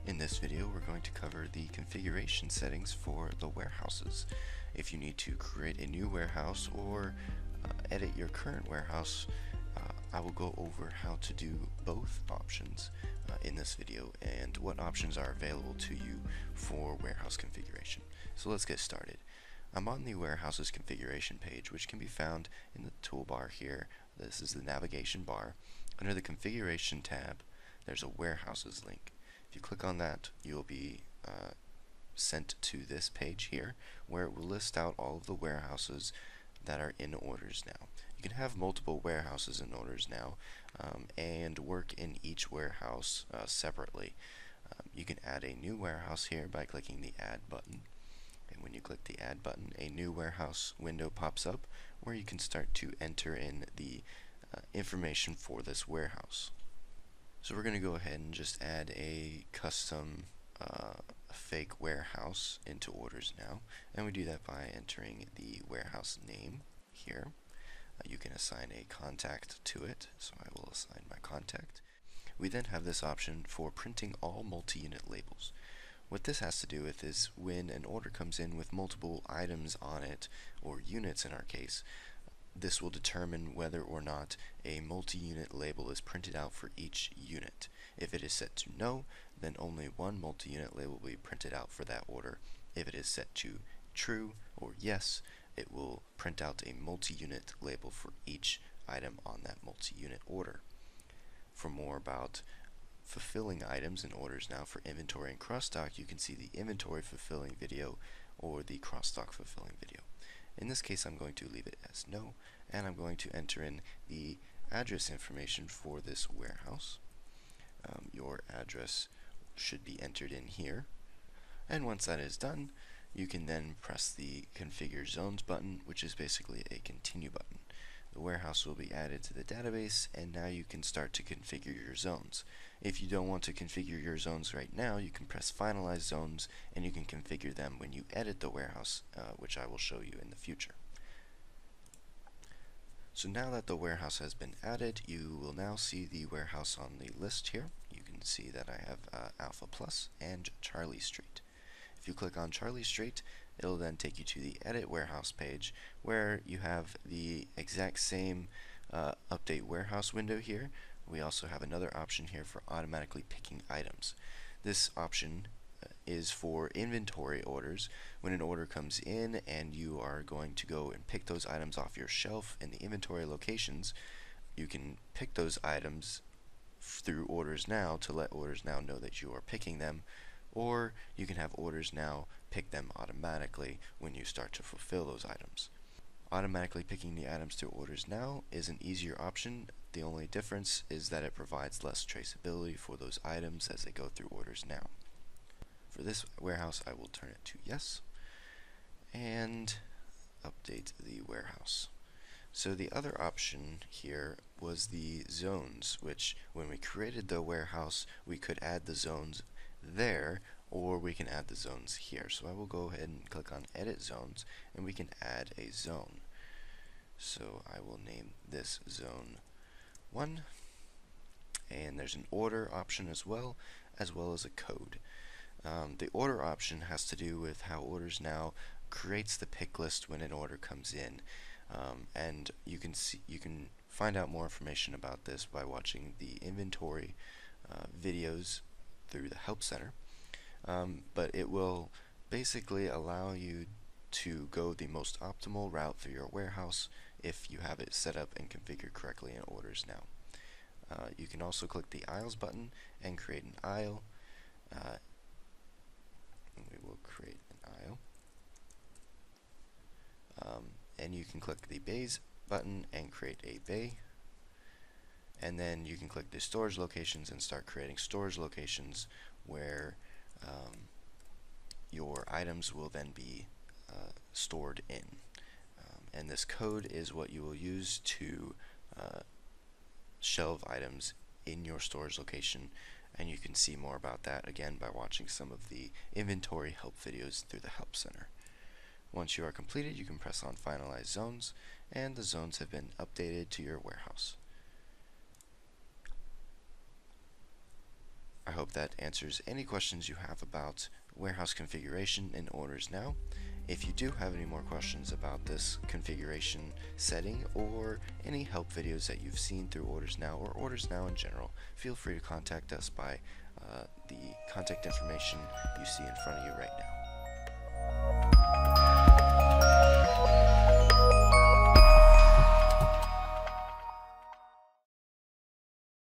In this video, we're going to cover the configuration settings for the warehouses. If you need to create a new warehouse or edit your current warehouse, I will go over how to do both options in this video and what options are available to you for warehouse configuration. So let's get started. I'm on the warehouses configuration page, which can be found in the toolbar here. This is the navigation bar. Under the configuration tab, there's a warehouses link. If you click on that, you'll be sent to this page here, where it will list out all of the warehouses that are in orders now. You can have multiple warehouses in orders now and work in each warehouse separately. You can add a new warehouse here by clicking the Add button. And when you click the Add button, a new warehouse window pops up where you can start to enter in the information for this warehouse. So we're going to go ahead and just add a custom fake warehouse into orders now, and we do that by entering the warehouse name here. You can assign a contact to it, so I will assign my contact. We then have this option for printing all multi-unit labels. What this has to do with is when an order comes in with multiple items on it, or units in our case, this will determine whether or not a multi-unit label is printed out for each unit. If it is set to no, then only one multi-unit label will be printed out for that order. If it is set to true or yes, it will print out a multi-unit label for each item on that multi-unit order. For more about fulfilling items in orders now for inventory and cross-stock, you can see the inventory fulfilling video or the cross-stock fulfilling video. In this case, I'm going to leave it as no, and I'm going to enter in the address information for this warehouse. Your address should be entered in here, and once that is done, you can then press the Configure Zones button, which is basically a continue button. The warehouse will be added to the database, and now you can start to configure your zones. If you don't want to configure your zones right now, you can press Finalize Zones, and you can configure them when you edit the warehouse, which I will show you in the future. So now that the warehouse has been added, you will now see the warehouse on the list here. You can see that I have Alpha Plus and Charlie Street. If you click on Charlie Street, it'll then take you to the Edit Warehouse page, where you have the exact same Update Warehouse window here. We also have another option here for automatically picking items. This option is for inventory orders. When an order comes in and you are going to go and pick those items off your shelf in the inventory locations, you can pick those items through Orders Now to let Orders Now know that you are picking them, or you can have Orders Now pick them automatically when you start to fulfill those items. Automatically picking the items through Orders Now is an easier option. The only difference is that it provides less traceability for those items as they go through Orders Now. For this warehouse, I will turn it to yes and update the warehouse. So the other option here was the zones, which when we created the warehouse, we could add the zones there, or we can add the zones here. So I will go ahead and click on Edit Zones, and we can add a zone. So I will name this Zone 1, and there's an order option as well as a code. The order option has to do with how Orders Now creates the pick list when an order comes in, and you can find out more information about this by watching the inventory videos through the Help Center. But it will basically allow you to go the most optimal route through your warehouse if you have it set up and configured correctly in Orders Now. You can also click the Aisles button and create an aisle. We will create an aisle. And you can click the Bays button and create a bay. And then you can click the storage locations and start creating storage locations where your items will then be stored in. And this code is what you will use to shelve items in your storage location, and you can see more about that again by watching some of the inventory help videos through the Help Center. Once you are completed, you can press on Finalize Zones, and the zones have been updated to your warehouse. I hope that answers any questions you have about warehouse configuration in Orders Now. If you do have any more questions about this configuration setting or any help videos that you've seen through Orders Now or Orders Now in general, feel free to contact us by the contact information you see in front of you right now.